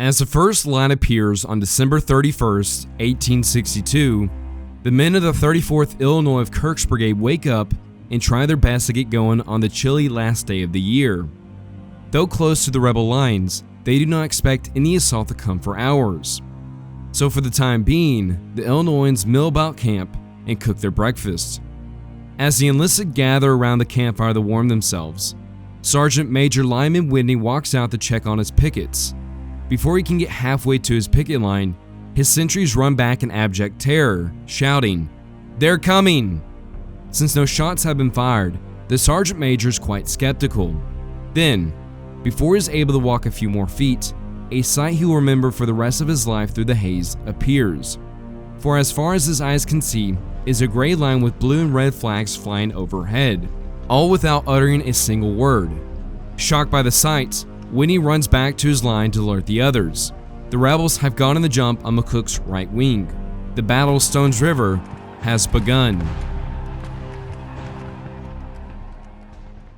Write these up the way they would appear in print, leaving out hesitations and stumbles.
As the first line appears on December 31st, 1862, the men of the 34th Illinois of Kirk's Brigade wake up and try their best to get going on the chilly last day of the year. Though close to the rebel lines, they do not expect any assault to come for hours. So for the time being, the Illinoisans mill about camp and cook their breakfast. As the enlisted gather around the campfire to warm themselves, Sergeant Major Lyman Whitney walks out to check on his pickets. Before he can get halfway to his picket line, his sentries run back in abject terror, shouting, "They're coming!" Since no shots have been fired, the sergeant major is quite skeptical. Then, before he's able to walk a few more feet, a sight he will remember for the rest of his life through the haze appears. For as far as his eyes can see is a gray line with blue and red flags flying overhead, all without uttering a single word. Shocked by the sight, Whitney runs back to his line to alert the others. The rebels have gotten the jump on McCook's right wing. The Battle of Stones River has begun.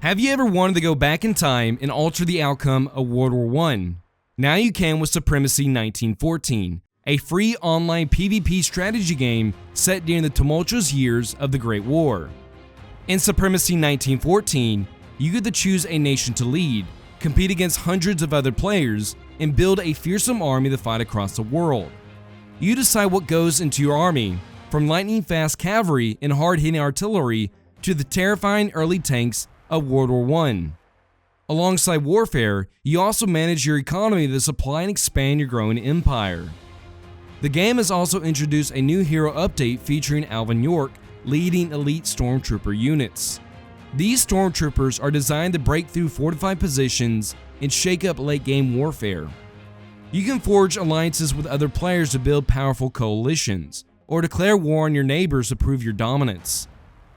Have you ever wanted to go back in time and alter the outcome of World War I? Now you can with Supremacy 1914, a free online PvP strategy game set during the tumultuous years of the Great War. In Supremacy 1914, you get to choose a nation to lead, compete against hundreds of other players, and build a fearsome army to fight across the world. You decide what goes into your army, from lightning-fast cavalry and hard-hitting artillery to the terrifying early tanks of World War I. Alongside warfare, you also manage your economy to supply and expand your growing empire. The game has also introduced a new hero update featuring Alvin York leading elite stormtrooper units. These stormtroopers are designed to break through fortified positions and shake up late-game warfare. You can forge alliances with other players to build powerful coalitions, or declare war on your neighbors to prove your dominance.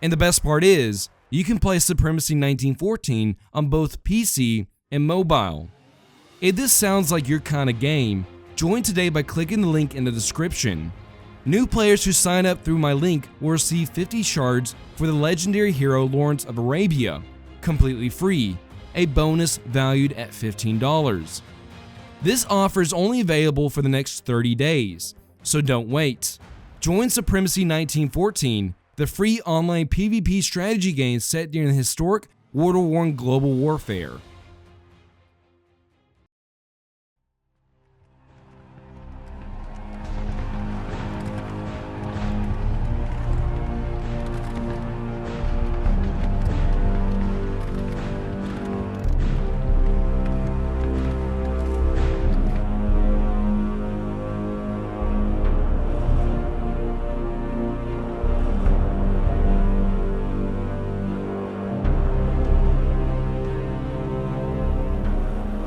And the best part is, you can play Supremacy 1914 on both PC and mobile. If this sounds like your kind of game, join today by clicking the link in the description. New players who sign up through my link will receive 50 shards for the legendary hero Lawrence of Arabia, completely free, a bonus valued at $15. This offer is only available for the next 30 days, so don't wait. Join Supremacy 1914, the free online PvP strategy game set during the historic World War I global warfare.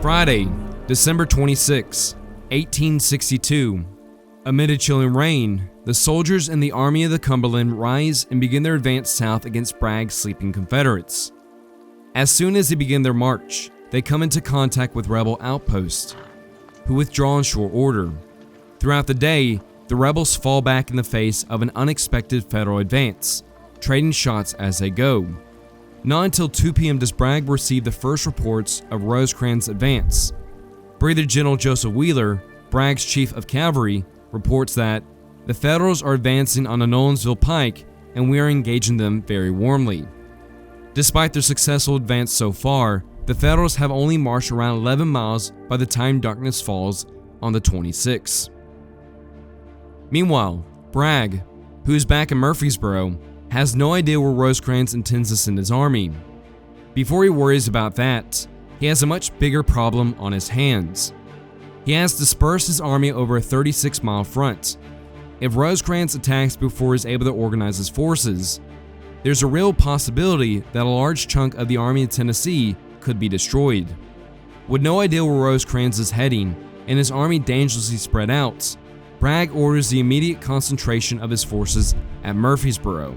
Friday, December 26, 1862. Amid a chilling rain, the soldiers in the Army of the Cumberland rise and begin their advance south against Bragg's sleeping Confederates. As soon as they begin their march, they come into contact with rebel outposts, who withdraw in short order. Throughout the day, the rebels fall back in the face of an unexpected Federal advance, trading shots as they go. Not until 2 p.m. does Bragg receive the first reports of Rosecrans' advance. Brigadier General Joseph Wheeler, Bragg's chief of cavalry, reports that the Federals are advancing on the Nolensville Pike and we are engaging them very warmly. Despite their successful advance so far, the Federals have only marched around 11 miles by the time darkness falls on the 26th. Meanwhile, Bragg, who is back in Murfreesboro, has no idea where Rosecrans intends to send his army. Before he worries about that, he has a much bigger problem on his hands. He has dispersed his army over a 36-mile front. If Rosecrans attacks before he's able to organize his forces, there's a real possibility that a large chunk of the Army of Tennessee could be destroyed. With no idea where Rosecrans is heading and his army dangerously spread out, Bragg orders the immediate concentration of his forces at Murfreesboro.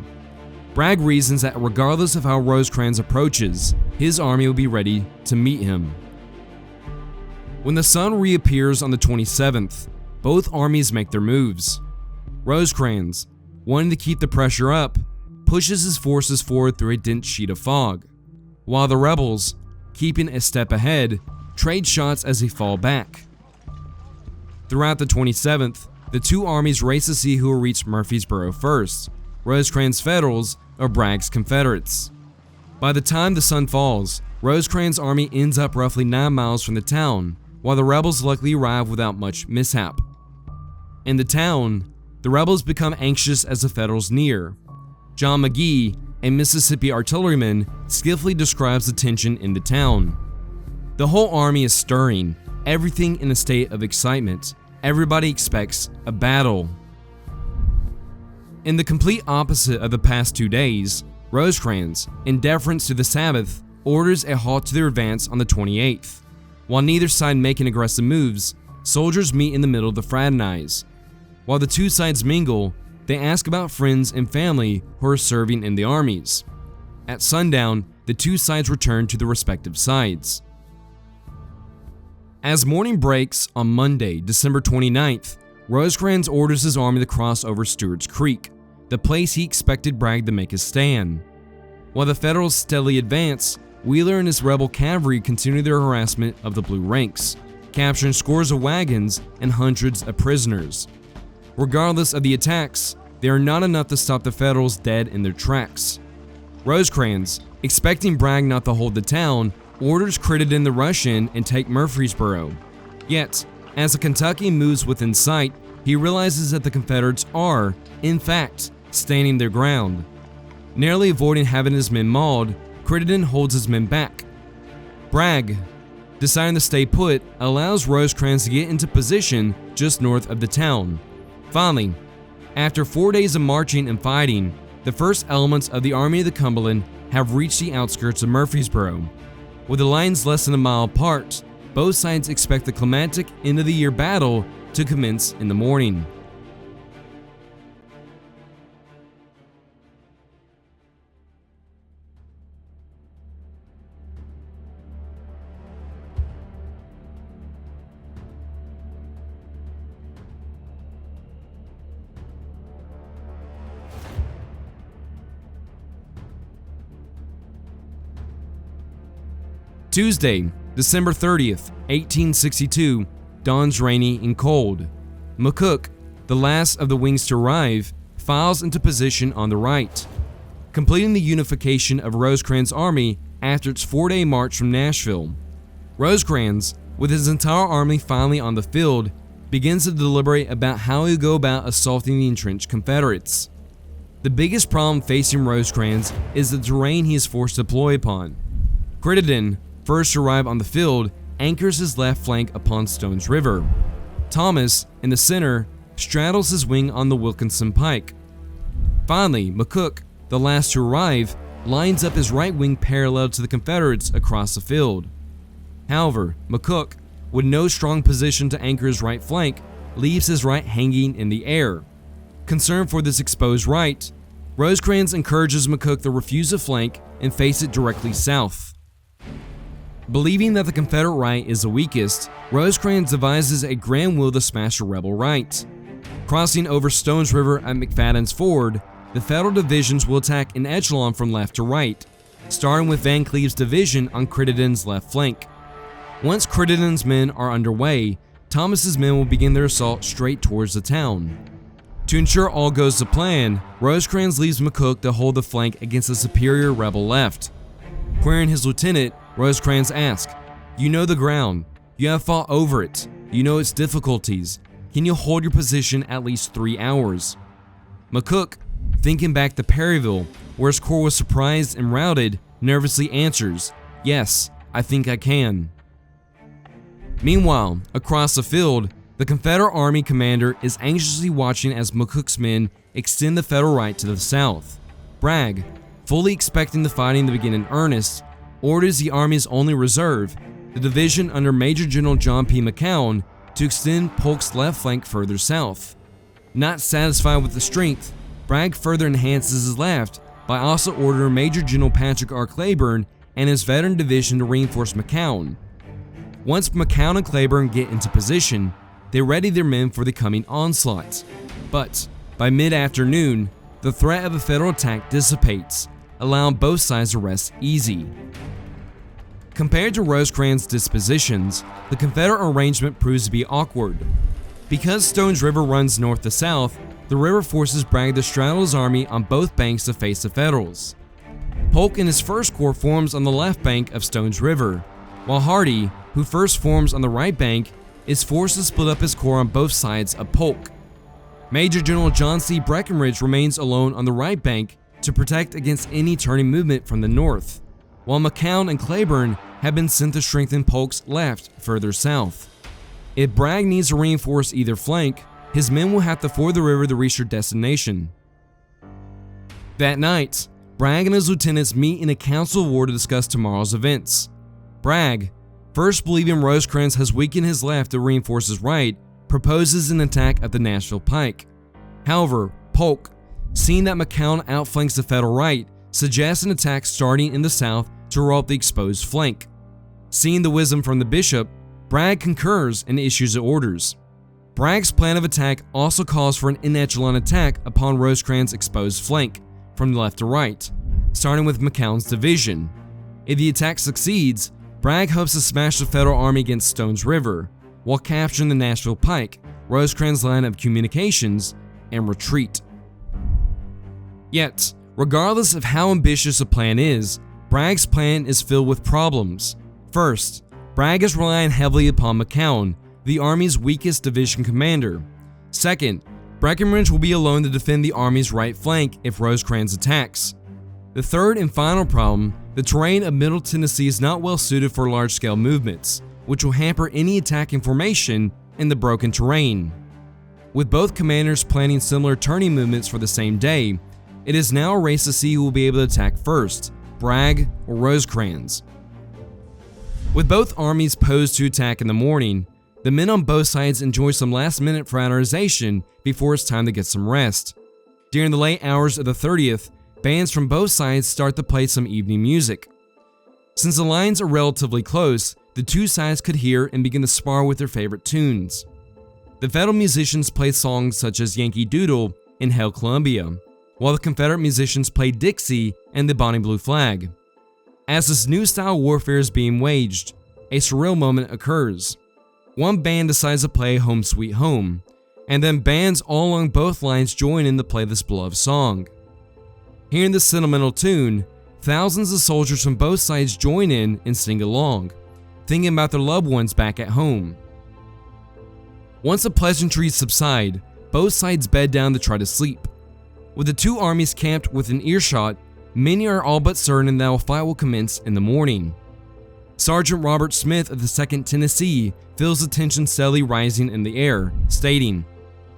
Bragg reasons that regardless of how Rosecrans approaches, his army will be ready to meet him. When the sun reappears on the 27th, both armies make their moves. Rosecrans, wanting to keep the pressure up, pushes his forces forward through a dense sheet of fog, while the rebels, keeping a step ahead, trade shots as they fall back. Throughout the 27th, the two armies race to see who will reach Murfreesboro first, Rosecrans Federals or Bragg's Confederates. By the time the sun falls, Rosecrans' army ends up roughly 9 miles from the town, while the rebels luckily arrive without much mishap. In the town, the rebels become anxious as the Federals near. John McGee, a Mississippi artilleryman, skillfully describes the tension in the town. The whole army is stirring, everything in a state of excitement. Everybody expects a battle. In the complete opposite of the past 2 days, Rosecrans, in deference to the Sabbath, orders a halt to their advance on the 28th. While neither side making aggressive moves, soldiers meet in the middle to fraternize. While the two sides mingle, they ask about friends and family who are serving in the armies. At sundown, the two sides return to their respective sides. As morning breaks on Monday, December 29th, Rosecrans orders his army to cross over Stewart's Creek, the place he expected Bragg to make his stand. While the Federals steadily advance, Wheeler and his rebel cavalry continue their harassment of the blue ranks, capturing scores of wagons and hundreds of prisoners. Regardless of the attacks, they are not enough to stop the Federals dead in their tracks. Rosecrans, expecting Bragg not to hold the town, orders Crittenden to rush in and take Murfreesboro. Yet, as the Kentuckian moves within sight, he realizes that the Confederates are, in fact, standing their ground. Narrowly avoiding having his men mauled, Crittenden holds his men back. Bragg, deciding to stay put, allows Rosecrans to get into position just north of the town. Finally, after 4 days of marching and fighting, the first elements of the Army of the Cumberland have reached the outskirts of Murfreesboro. With the lines less than a mile apart, both sides expect the climactic end-of-the-year battle to commence in the morning. Tuesday, December 30th, 1862, dawns rainy and cold. McCook, the last of the wings to arrive, files into position on the right, completing the unification of Rosecrans' army after its 4-day march from Nashville. Rosecrans, with his entire army finally on the field, begins to deliberate about how he will go about assaulting the entrenched Confederates. The biggest problem facing Rosecrans is the terrain he is forced to deploy upon. Crittenden, first to arrive on the field, anchors his left flank upon Stone's River. Thomas, in the center, straddles his wing on the Wilkinson Pike. Finally, McCook, the last to arrive, lines up his right wing parallel to the Confederates across the field. However, McCook, with no strong position to anchor his right flank, leaves his right hanging in the air. Concerned for this exposed right, Rosecrans encourages McCook to refuse to flank and face it directly south. Believing that the Confederate right is the weakest, Rosecrans devises a grand will to smash the rebel right. Crossing over Stone's River at McFadden's Ford, the Federal divisions will attack in echelon from left to right, starting with Van Cleve's division on Crittenden's left flank. Once Crittenden's men are underway, Thomas's men will begin their assault straight towards the town. To ensure all goes to plan, Rosecrans leaves McCook to hold the flank against the superior rebel left. Querying his lieutenant, Rosecrans asks, "You know the ground. You have fought over it. You know its difficulties. Can you hold your position at least 3 hours?" McCook, thinking back to Perryville, where his corps was surprised and routed, nervously answers, "Yes, I think I can." Meanwhile, across the field, the Confederate Army commander is anxiously watching as McCook's men extend the Federal right to the south. Bragg, fully expecting the fighting to begin in earnest, orders the Army's only reserve, the division under Major General John P. McCown, to extend Polk's left flank further south. Not satisfied with the strength, Bragg further enhances his left by also ordering Major General Patrick R. Claiborne and his veteran division to reinforce McCown. Once McCown and Claiborne get into position, they ready their men for the coming onslaught. But by mid-afternoon, the threat of a Federal attack dissipates, allowing both sides to rest easy. Compared to Rosecrans' dispositions, the Confederate arrangement proves to be awkward. Because Stone's River runs north to south, the river forces Bragg to straddle his army on both banks to face the Federals. Polk and his First Corps forms on the left bank of Stone's River, while Hardee, who first forms on the right bank, is forced to split up his corps on both sides of Polk. Major General John C. Breckinridge remains alone on the right bank to protect against any turning movement from the north, while McCown and Claiborne have been sent to strengthen Polk's left further south. If Bragg needs to reinforce either flank, his men will have to ford the river to reach their destination. That night, Bragg and his lieutenants meet in a council of war to discuss tomorrow's events. Bragg, first believing Rosecrans has weakened his left to reinforce his right, proposes an attack at the Nashville Pike. However, Polk, seeing that McCown outflanks the Federal right, suggests an attack starting in the south to roll up the exposed flank. Seeing the wisdom from the bishop, Bragg concurs and issues the orders. Bragg's plan of attack also calls for an in-echelon attack upon Rosecrans' exposed flank, from left to right, starting with McCown's division. If the attack succeeds, Bragg hopes to smash the Federal army against Stone's River, while capturing the Nashville Pike, Rosecrans' line of communications, and retreat. Yet, regardless of how ambitious a plan is, Bragg's plan is filled with problems. First, Bragg is relying heavily upon McCown, the Army's weakest division commander. Second, Breckinridge will be alone to defend the Army's right flank if Rosecrans attacks. The third and final problem, the terrain of Middle Tennessee is not well suited for large-scale movements, which will hamper any attacking formation in the broken terrain. With both commanders planning similar turning movements for the same day, it is now a race to see who will be able to attack first, Bragg or Rosecrans. With both armies posed to attack in the morning, the men on both sides enjoy some last-minute fraternization before it's time to get some rest. During the late hours of the 30th, bands from both sides start to play some evening music. Since the lines are relatively close, the two sides could hear and begin to spar with their favorite tunes. The Federal musicians play songs such as Yankee Doodle and Hail Columbia, while the Confederate musicians play Dixie and the Bonnie Blue Flag. As this new style warfare is being waged, a surreal moment occurs. One band decides to play Home Sweet Home, and then bands all along both lines join in to play this beloved song. Hearing this sentimental tune, thousands of soldiers from both sides join in and sing along, thinking about their loved ones back at home. Once the pleasantries subside, both sides bed down to try to sleep. With the two armies camped within earshot, many are all but certain that a fight will commence in the morning. Sergeant Robert Smith of the 2nd Tennessee feels the tension steadily rising in the air, stating,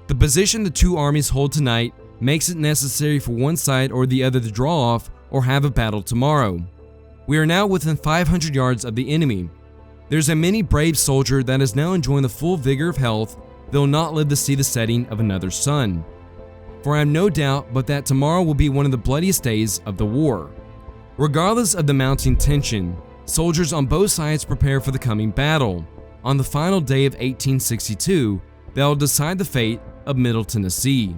"The position the two armies hold tonight makes it necessary for one side or the other to draw off or have a battle tomorrow. We are now within 500 yards of the enemy. There's a many brave soldier that is now enjoying the full vigor of health that will not live to see the setting of another sun. For I have no doubt but that tomorrow will be one of the bloodiest days of the war." Regardless of the mounting tension, soldiers on both sides prepare for the coming battle, on the final day of 1862 that will decide the fate of Middle Tennessee.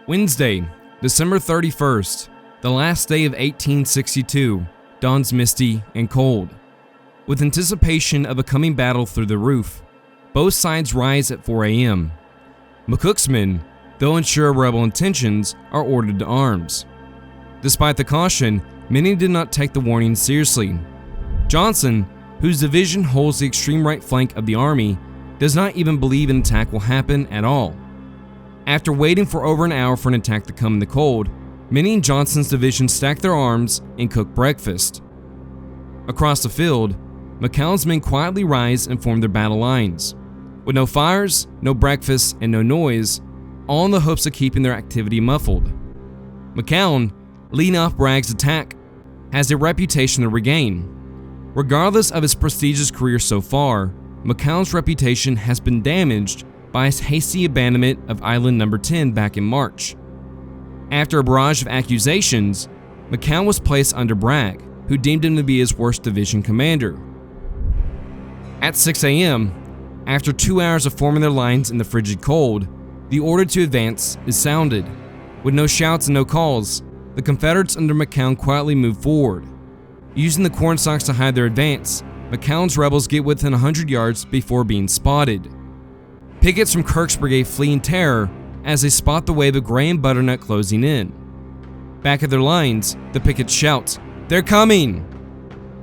Wednesday, December 31st, the last day of 1862, dawns misty and cold. With anticipation of a coming battle through the roof, both sides rise at 4 a.m. McCook's men, though unsure of rebel intentions, are ordered to arms. Despite the caution, many did not take the warning seriously. Johnson, whose division holds the extreme right flank of the army, does not even believe an attack will happen at all. After waiting for over an hour for an attack to come in the cold, many in Johnson's division stack their arms and cook breakfast. Across the field, McCown's men quietly rise and form their battle lines. With no fires, no breakfast, and no noise, all in the hopes of keeping their activity muffled. McCown, leading off Bragg's attack, has a reputation to regain. Regardless of his prestigious career so far, McCown's reputation has been damaged by his hasty abandonment of Island No. 10 back in March. After a barrage of accusations, McCown was placed under Bragg, who deemed him to be his worst division commander. At 6 a.m., after 2 hours of forming their lines in the frigid cold, the order to advance is sounded. With no shouts and no calls, the Confederates under McCown quietly move forward. Using the corn stalks to hide their advance, McCown's rebels get within 100 yards before being spotted. Pickets from Kirk's brigade flee in terror as they spot the wave of Gray and Butternut closing in. Back at their lines, the pickets shout, "They're coming!"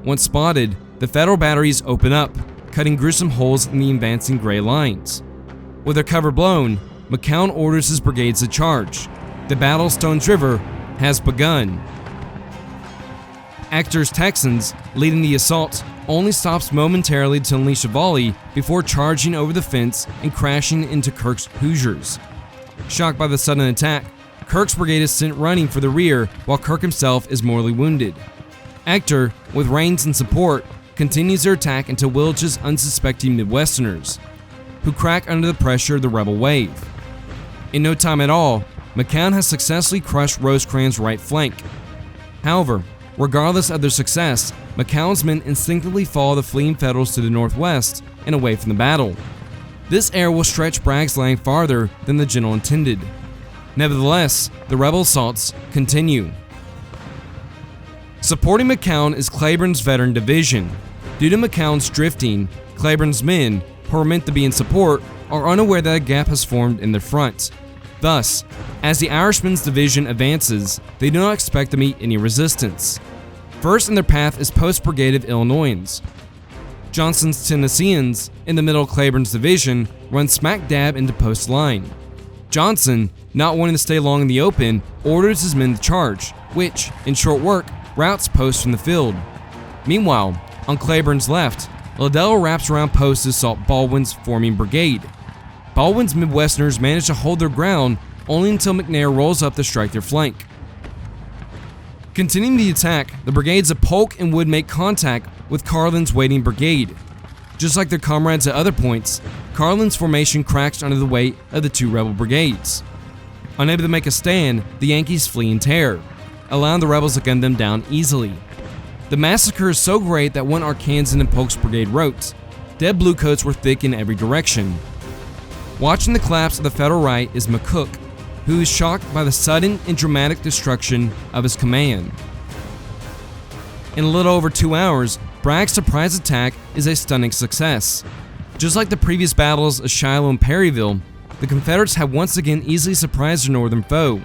Once spotted, the Federal batteries open up, cutting gruesome holes in the advancing Gray lines. With their cover blown, McCown orders his brigades to charge. The Battle of Stones River has begun. Acre's Texans, leading the assault, only stops momentarily to unleash a volley before charging over the fence and crashing into Kirk's Hoosiers. Shocked by the sudden attack, Kirk's brigade is sent running for the rear while Kirk himself is mortally wounded. Acre, with Rains in support, continues their attack until Willich's unsuspecting Midwesterners, who crack under the pressure of the rebel wave. In no time at all, McCown has successfully crushed Rosecrans' right flank. However, regardless of their success, McCown's men instinctively follow the fleeing Federals to the northwest and away from the battle. This error will stretch Bragg's line farther than the general intended. Nevertheless, the rebel assaults continue. Supporting McCown is Claiborne's veteran division. Due to McCown's drifting, Claiborne's men, who are meant to be in support, are unaware that a gap has formed in their front. Thus, as the Irishman's division advances, they do not expect to meet any resistance. First in their path is Post Brigade of Illinoisans. Johnson's Tennesseans, in the middle of Claiborne's division, run smack dab into Post's line. Johnson, not wanting to stay long in the open, orders his men to charge, which, in short work, routs Post from the field. Meanwhile, on Claiborne's left, Liddell wraps around Post to assault Baldwin's forming brigade. Baldwin's Midwesterners manage to hold their ground only until McNair rolls up to strike their flank. Continuing the attack, the brigades of Polk and Wood make contact with Carlin's waiting brigade. Just like their comrades at other points, Carlin's formation cracks under the weight of the two rebel brigades. Unable to make a stand, the Yankees flee in terror, allowing the rebels to gun them down easily. The massacre is so great that one Arkansan and Polk's brigade wrote, "Dead bluecoats were thick in every direction." Watching the collapse of the Federal right is McCook, who is shocked by the sudden and dramatic destruction of his command. In a little over 2 hours, Bragg's surprise attack is a stunning success. Just like the previous battles of Shiloh and Perryville, the Confederates have once again easily surprised their northern foe.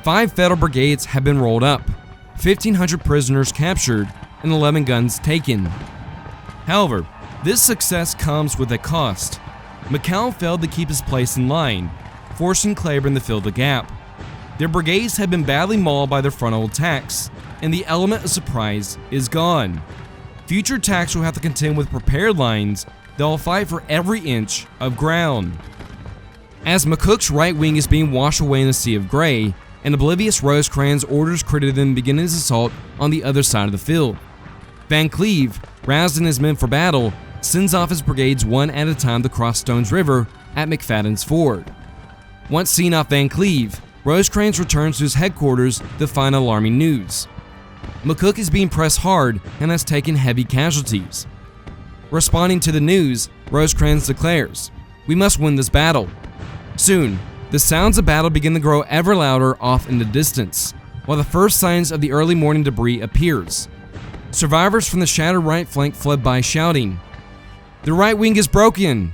5 Federal brigades have been rolled up, 1,500 prisoners captured, and 11 guns taken. However, this success comes with a cost. McCown failed to keep his place in line, forcing Claiborne to fill the gap. Their brigades had been badly mauled by their frontal attacks, and the element of surprise is gone. Future attacks will have to contend with prepared lines that will fight for every inch of ground. As McCook's right wing is being washed away in a sea of gray, an oblivious Rosecrans orders Crittenden to begin his assault on the other side of the field. Van Cleve, rousing his men for battle, sends off his brigades one at a time to cross Stones River at McFadden's Ford. Once seen off Van Cleve, Rosecrans returns to his headquarters to find alarming news. McCook is being pressed hard and has taken heavy casualties. Responding to the news, Rosecrans declares, "We must win this battle." Soon, the sounds of battle begin to grow ever louder off in the distance, while the first signs of the early morning debris appears. Survivors from the shattered right flank fled by shouting, "The right wing is broken!"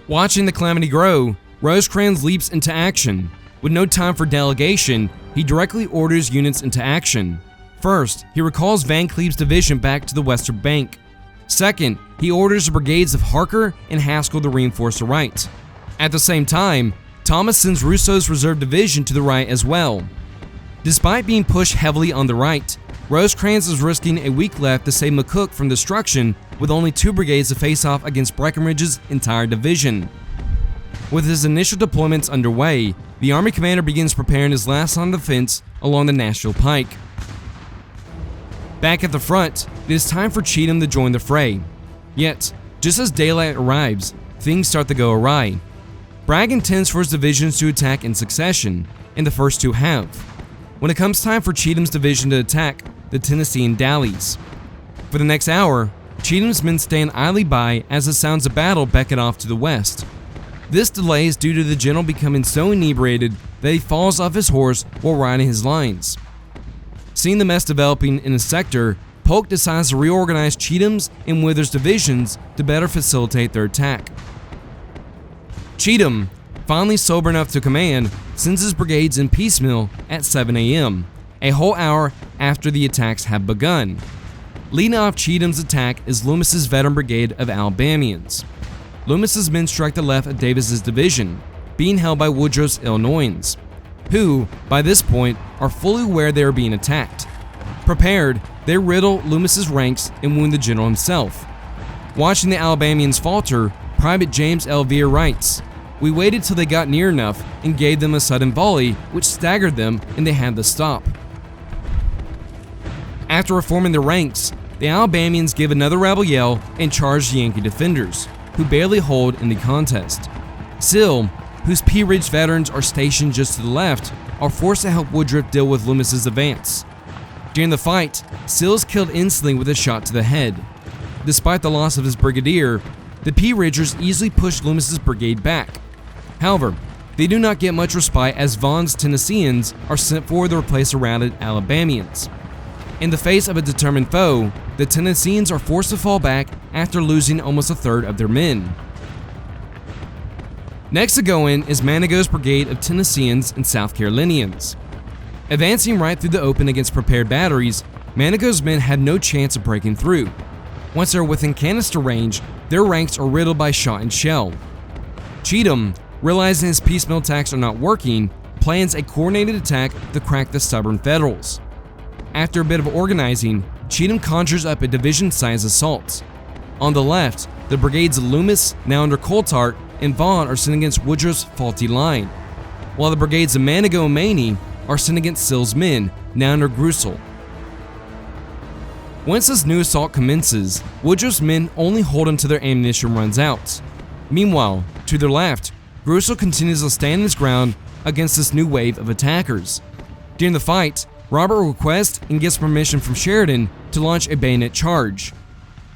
Watching the calamity grow, Rosecrans leaps into action. With no time for delegation, he directly orders units into action. First, he recalls Van Cleve's division back to the western bank. Second, he orders the brigades of Harker and Haskell to reinforce the right. At the same time, Thomas sends Russo's reserve division to the right as well. Despite being pushed heavily on the right, Rosecrans is risking a week left to save McCook from destruction with only 2 brigades to face off against Breckinridge's entire division. With his initial deployments underway, the Army commander begins preparing his last line of defense along the Nashville Pike. Back at the front, it is time for Cheatham to join the fray. Yet, just as daylight arrives, things start to go awry. Bragg intends for his divisions to attack in succession, and the first two have. When it comes time for Cheatham's division to attack, the Tennessean dallies. For the next hour, Cheatham's men stand idly by as the sounds of battle beckon off to the west. This delay is due to the general becoming so inebriated that he falls off his horse while riding his lines. Seeing the mess developing in his sector, Polk decides to reorganize Cheatham's and Withers' divisions to better facilitate their attack. Cheatham, finally sober enough to command, sends his brigades in piecemeal at 7 a.m., a whole hour after the attacks have begun. Leading off Cheatham's attack is Loomis's veteran brigade of Alabamians. Loomis's men strike the left of Davis's division, being held by Woodrow's Illinoisans, who, by this point, are fully aware they are being attacked. Prepared, they riddle Loomis's ranks and wound the general himself. Watching the Alabamians falter, Private James L. Veer writes, "We waited till they got near enough and gave them a sudden volley, which staggered them, and they had to stop." After reforming their ranks, the Alabamians give another rebel yell and charge the Yankee defenders, who barely hold in the contest. Sill, whose Pea Ridge veterans are stationed just to the left, are forced to help Woodruff deal with Loomis's advance. During the fight, Sill is killed instantly with a shot to the head. Despite the loss of his brigadier, the Pea Ridgers easily push Loomis's brigade back. However, they do not get much respite as Vaughn's Tennesseans are sent forward to replace the routed Alabamians. In the face of a determined foe, the Tennesseans are forced to fall back after losing almost a third of their men. Next to go in is Manigault's brigade of Tennesseans and South Carolinians. Advancing right through the open against prepared batteries, Manigault's men had no chance of breaking through. Once they're within canister range, their ranks are riddled by shot and shell. Cheatham, realizing his piecemeal attacks are not working, plans a coordinated attack to crack the stubborn Federals. After a bit of organizing, Cheatham conjures up a division-sized assault. On the left, the brigades of Loomis, now under Coltart, and Vaughn are sent against Woodrow's faulty line, while the brigades of Manigault and Maney are sent against Sill's men, now under Grussel. Once this new assault commences, Woodrow's men only hold until their ammunition runs out. Meanwhile, to their left, Grussel continues to stand his ground against this new wave of attackers. During the fight, Robert requests and gets permission from Sheridan to launch a bayonet charge.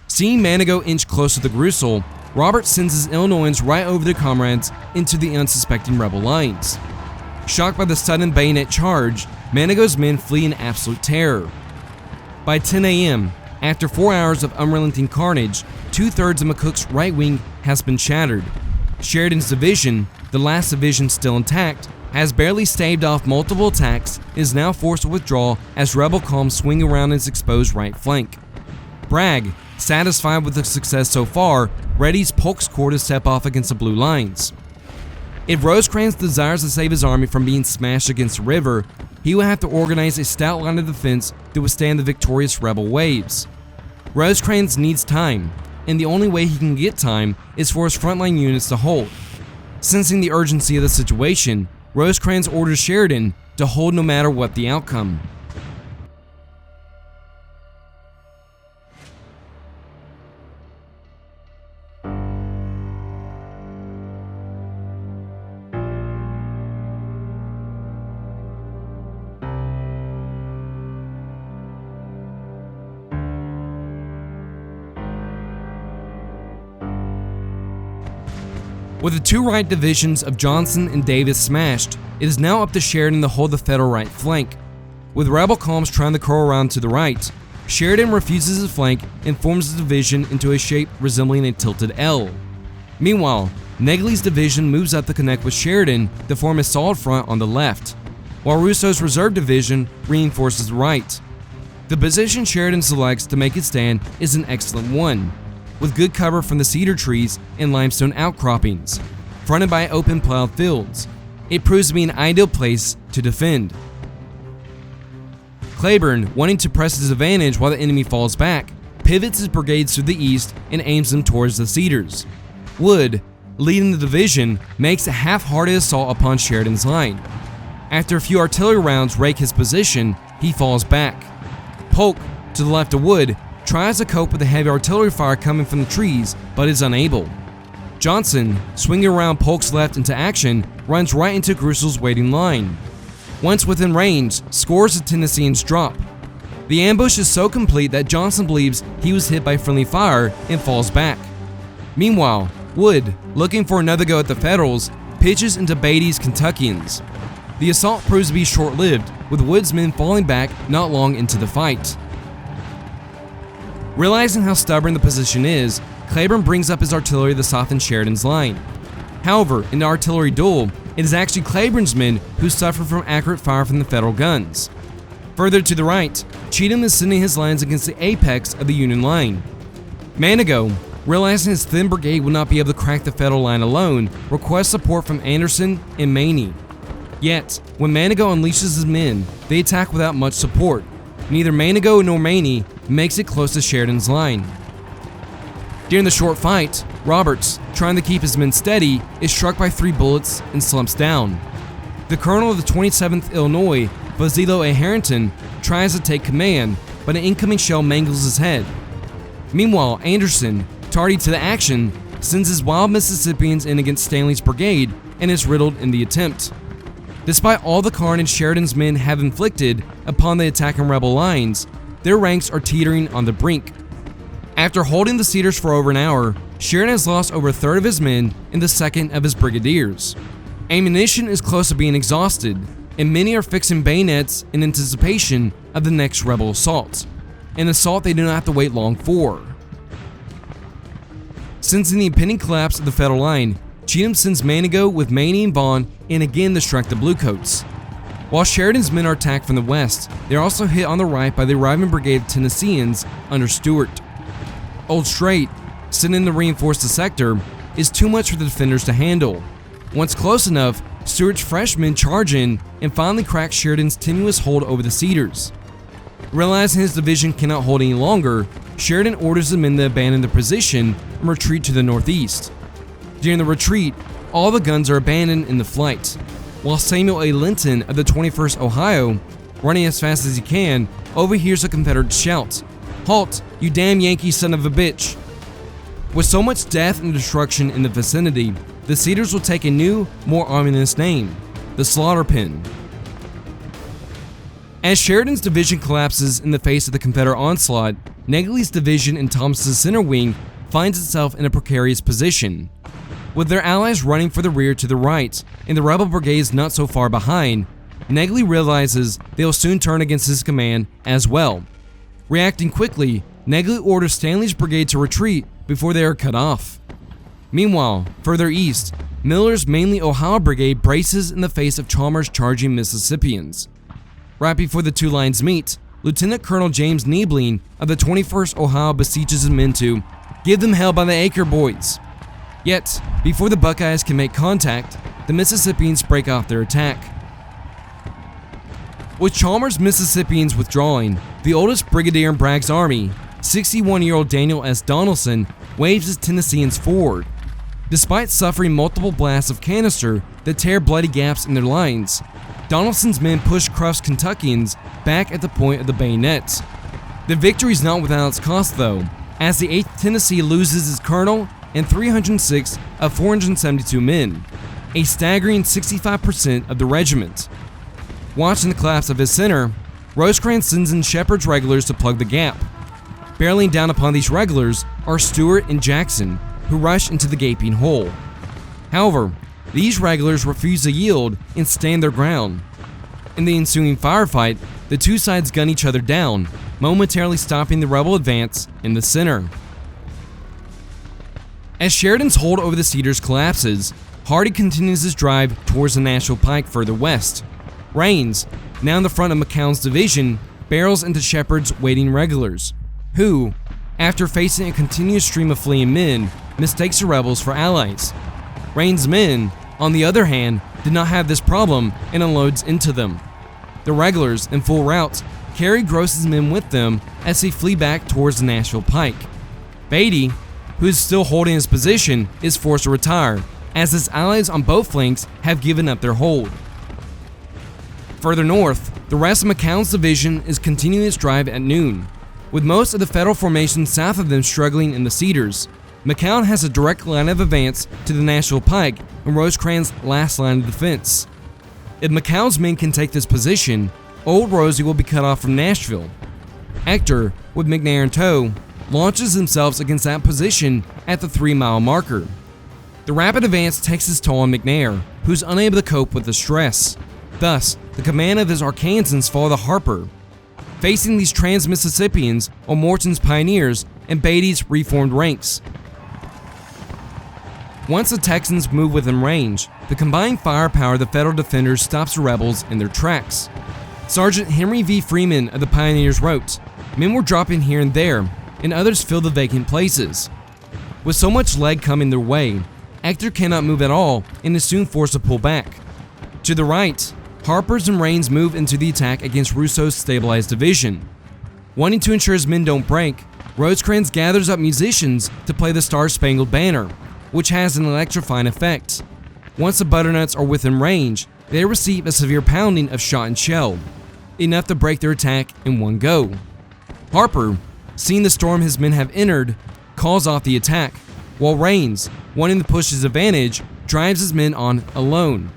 Seeing Manigault inch closer to Grussel, Robert sends his Illinoisans right over their comrades into the unsuspecting rebel lines. Shocked by the sudden bayonet charge, Manigault's men flee in absolute terror. By 10 a.m., after 4 hours of unrelenting carnage, 2/3 of McCook's right wing has been shattered. Sheridan's division, the last division still intact, has barely staved off multiple attacks and is now forced to withdraw as rebel columns swing around its exposed right flank. Bragg, satisfied with the success so far, readies Polk's corps to step off against the blue lines. If Rosecrans desires to save his army from being smashed against the river, he will have to organize a stout line of defense to withstand the victorious rebel waves. Rosecrans needs time, and the only way he can get time is for his frontline units to hold. Sensing the urgency of the situation, Rosecrans orders Sheridan to hold no matter what the outcome. With the two right divisions of Johnson and Davis smashed, it is now up to Sheridan to hold the Federal right flank. With rebel columns trying to curl around to the right, Sheridan refuses his flank and forms the division into a shape resembling a tilted L. Meanwhile, Negley's division moves up to connect with Sheridan to form a solid front on the left, while Russo's reserve division reinforces the right. The position Sheridan selects to make his stand is an excellent one, with good cover from the cedar trees and limestone outcroppings, fronted by open plowed fields. It proves to be an ideal place to defend. Claiborne, wanting to press his advantage while the enemy falls back, pivots his brigades to the east and aims them towards the cedars. Wood, leading the division, makes a half-hearted assault upon Sheridan's line. After a few artillery rounds rake his position, he falls back. Polk, to the left of Wood, tries to cope with the heavy artillery fire coming from the trees, but is unable. Johnson, swinging around Polk's left into action, runs right into Grusel's waiting line. Once within range, scores of Tennesseans drop. The ambush is so complete that Johnson believes he was hit by friendly fire and falls back. Meanwhile, Wood, looking for another go at the Federals, pitches into Beatty's Kentuckians. The assault proves to be short-lived, with Wood's men falling back not long into the fight. Realizing how stubborn the position is, Claiborne brings up his artillery to soften Sheridan's line. However, in the artillery duel, it is actually Claiborne's men who suffer from accurate fire from the Federal guns. Further to the right, Cheatham is sending his lines against the apex of the Union line. Manigault, realizing his thin brigade will not be able to crack the Federal line alone, requests support from Anderson and Maney. Yet, when Manigault unleashes his men, they attack without much support. Neither Manigault nor Maney makes it close to Sheridan's line. During the short fight, Roberts, trying to keep his men steady, is struck by 3 bullets and slumps down. The colonel of the 27th Illinois, Basilio A. Harrington, tries to take command, but an incoming shell mangles his head. Meanwhile, Anderson, tardy to the action, sends his wild Mississippians in against Stanley's brigade and is riddled in the attempt. Despite all the carnage Sheridan's men have inflicted upon the attacking rebel lines, their ranks are teetering on the brink. After holding the Cedars for over an hour, Sheridan has lost over a third of his men and the second of his brigadiers. Ammunition is close to being exhausted, and many are fixing bayonets in anticipation of the next rebel assault, an assault they do not have to wait long for. Sensing the impending collapse of the Federal line, Cheatham sends Manigault with Maney and Vaughn in again to strike the Bluecoats. While Sheridan's men are attacked from the west, they are also hit on the right by the arriving brigade of Tennesseans under Stuart. Old Strait, sending to reinforce the sector, is too much for the defenders to handle. Once close enough, Stuart's fresh men charge in and finally crack Sheridan's tenuous hold over the Cedars. Realizing his division cannot hold any longer, Sheridan orders the men to abandon their position and retreat to the northeast. During the retreat, all the guns are abandoned in the flight, while Samuel A. Linton of the 21st Ohio, running as fast as he can, overhears the Confederates shout, "Halt, you damn Yankee son of a bitch!" With so much death and destruction in the vicinity, the Cedars will take a new, more ominous name, the Slaughter Pen. As Sheridan's division collapses in the face of the Confederate onslaught, Negley's division in Thomas's center wing finds itself in a precarious position. With their allies running for the rear to the right, and the rebel brigades not so far behind, Negley realizes they will soon turn against his command as well. Reacting quickly, Negley orders Stanley's brigade to retreat before they are cut off. Meanwhile, further east, Miller's mainly Ohio brigade braces in the face of Chalmers' charging Mississippians. Right before the two lines meet, Lieutenant Colonel James Niebling of the 21st Ohio beseeches his men to give them hell by the Acre, boys. Yet, before the Buckeyes can make contact, the Mississippians break off their attack. With Chalmers' Mississippians withdrawing, the oldest brigadier in Bragg's army, 61-year-old Daniel S. Donaldson, waves his Tennesseans forward. Despite suffering multiple blasts of canister that tear bloody gaps in their lines, Donaldson's men push Cruft's Kentuckians back at the point of the bayonets. The victory is not without its cost though, as the 8th Tennessee loses its colonel and 306 of 472 men, a staggering 65% of the regiment. Watching the collapse of his center, Rosecrans sends in Shepard's regulars to plug the gap. Barreling down upon these regulars are Stuart and Jackson, who rush into the gaping hole. However, these regulars refuse to yield and stand their ground. In the ensuing firefight, the two sides gun each other down, momentarily stopping the rebel advance in the center. As Sheridan's hold over the Cedars collapses, Hardee continues his drive towards the Nashville Pike further west. Rains, now in the front of McCown's division, barrels into Shepard's waiting regulars, who, after facing a continuous stream of fleeing men, mistakes the rebels for allies. Rains' men, on the other hand, did not have this problem and unloads into them. The regulars, in full rout, carry Gross's men with them as they flee back towards the Nashville Pike. Beatty, who is still holding his position, is forced to retire, as his allies on both flanks have given up their hold. Further north, the rest of McCown's division is continuing its drive at noon, with most of the Federal formation south of them struggling in the Cedars. McCown has a direct line of advance to the Nashville Pike and Rosecrans' last line of defense. If McCown's men can take this position, Old Rosie will be cut off from Nashville. Acre, with McNair in tow, launches themselves against that position at the 3-mile marker. The rapid advance takes its toll on McNair, who's unable to cope with the stress. Thus, the command of his Arkansans fall to Harper. Facing these trans-Mississippians are Morton's pioneers and Beatty's reformed ranks. Once the Texans move within range, the combined firepower of the Federal defenders stops the rebels in their tracks. Sergeant Henry V. Freeman of the Pioneers wrote, "Men were dropping here and there, and others filled the vacant places. With so much lead coming their way, Acre cannot move at all and is soon forced to pull back. To the right, Harper's and Rains move into the attack against Russo's stabilized division. Wanting to ensure his men don't break, Rosecrans gathers up musicians to play the Star-Spangled Banner, which has an electrifying effect. Once the Butternuts are within range, they receive a severe pounding of shot and shell, enough to break their attack in one go. Harper, seeing the storm his men have entered, calls off the attack, while Rains, wanting to push his advantage, drives his men on alone.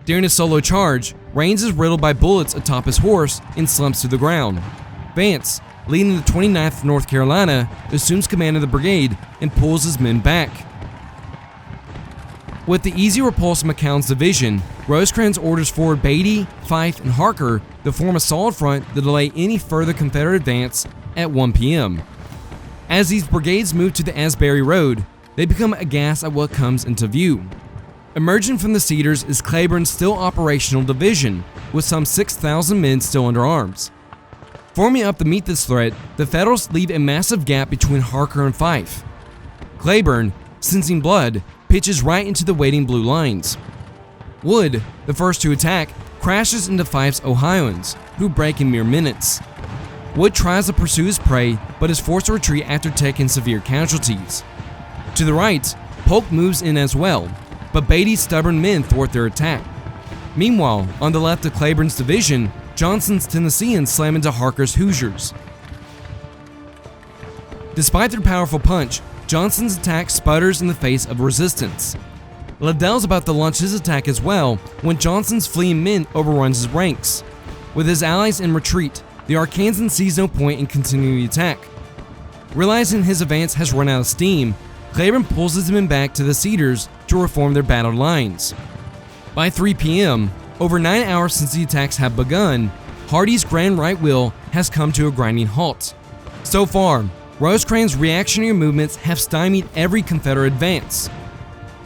During a solo charge, Rains is riddled by bullets atop his horse and slumps to the ground. Vance, leading the 29th North Carolina, assumes command of the brigade and pulls his men back. With the easy repulse of McCown's division, Rosecrans orders forward Beatty, Fife, and Harker to form a solid front to delay any further Confederate advance at 1 p.m. As these brigades move to the Asbury Road, they become aghast at what comes into view. Emerging from the Cedars is Cleburne's still operational division, with some 6,000 men still under arms. Forming up to meet this threat, the Federals leave a massive gap between Harker and Fife. Cleburne, sensing blood, pitches right into the waiting blue lines. Wood, the first to attack, crashes into Fife's Ohioans, who break in mere minutes. Wood tries to pursue his prey, but is forced to retreat after taking severe casualties. To the right, Polk moves in as well, but Beatty's stubborn men thwart their attack. Meanwhile, on the left of Cleburne's division, Johnson's Tennesseans slam into Harker's Hoosiers. Despite their powerful punch, Johnson's attack sputters in the face of resistance. Liddell's about to launch his attack as well when Johnson's fleeing men overruns his ranks. With his allies in retreat, the Arkansan sees no point in continuing the attack. Realizing his advance has run out of steam, Cleburne pulls his men back to the Cedars to reform their battled lines. By 3 p.m., over 9 hours since the attacks have begun, Hardee's grand right wheel has come to a grinding halt. So far, Rosecrans' reactionary movements have stymied every Confederate advance.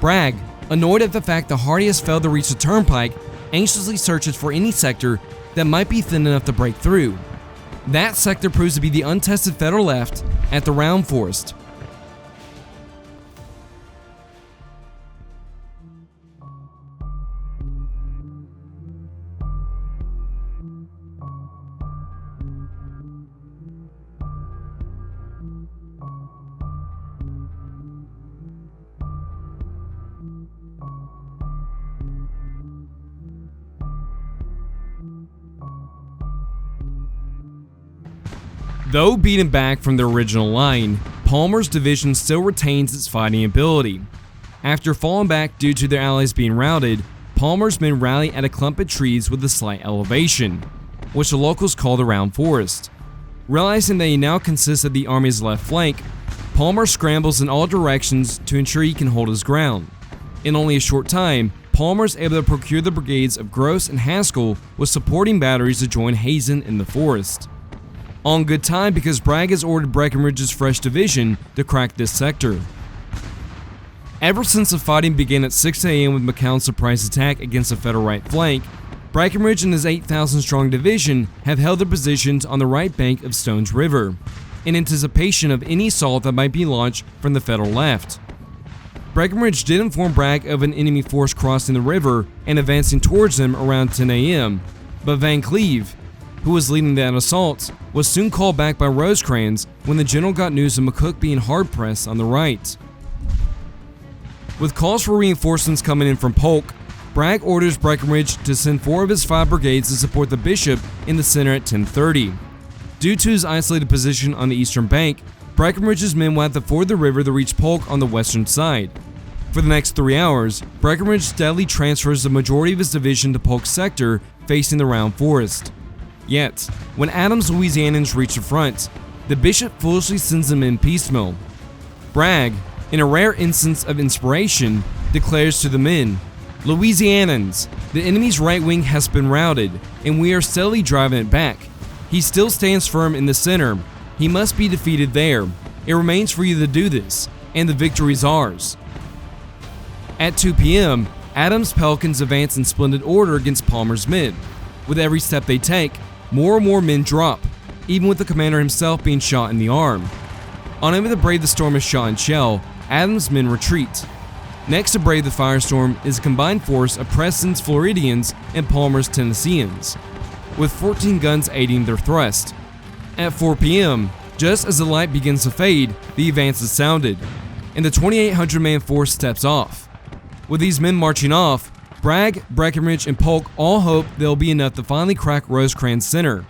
Bragg, annoyed at the fact that Hardee has failed to reach the turnpike, anxiously searches for any sector that might be thin enough to break through. That sector proves to be the untested Federal left at the Round Forest. Though beaten back from the original line, Palmer's division still retains its fighting ability. After falling back due to their allies being routed, Palmer's men rally at a clump of trees with a slight elevation, which the locals call the Round Forest. Realizing that he now consists of the army's left flank, Palmer scrambles in all directions to ensure he can hold his ground. In only a short time, Palmer is able to procure the brigades of Gross and Haskell with supporting batteries to join Hazen in the forest. On good time because Bragg has ordered Breckinridge's fresh division to crack this sector. Ever since the fighting began at 6 a.m. with McCown's surprise attack against the Federal right flank, Breckinridge and his 8,000-strong division have held their positions on the right bank of Stones River, in anticipation of any assault that might be launched from the Federal left. Breckinridge did inform Bragg of an enemy force crossing the river and advancing towards them around 10 a.m., but Van Cleve, who was leading that assault, was soon called back by Rosecrans when the general got news of McCook being hard-pressed on the right. With calls for reinforcements coming in from Polk, Bragg orders Breckinridge to send 4 of his 5 brigades to support the bishop in the center at 10:30. Due to his isolated position on the eastern bank, Breckinridge's men will have to ford the river to reach Polk on the western side. For the next 3 hours, Breckinridge steadily transfers the majority of his division to Polk's sector facing the Round Forest. Yet, when Adams' Louisianians reach the front, the bishop foolishly sends them in piecemeal. Bragg, in a rare instance of inspiration, declares to the men, "Louisianians, the enemy's right wing has been routed, and we are steadily driving it back. He still stands firm in the center. He must be defeated there. It remains for you to do this, and the victory is ours." At 2 p.m., Adams' Pelicans advance in splendid order against Palmer's men. With every step they take, more and more men drop, even with the commander himself being shot in the arm. Unable to brave the storm of shot and shell, Adams' men retreat. Next to brave the firestorm is a combined force of Preston's Floridians and Palmer's Tennesseans, with 14 guns aiding their thrust. At 4 p.m., just as the light begins to fade, the advance is sounded, and the 2,800-man force steps off. With these men marching off, Bragg, Breckinridge, and Polk all hope there'll be enough to finally crack Rosecrans' center.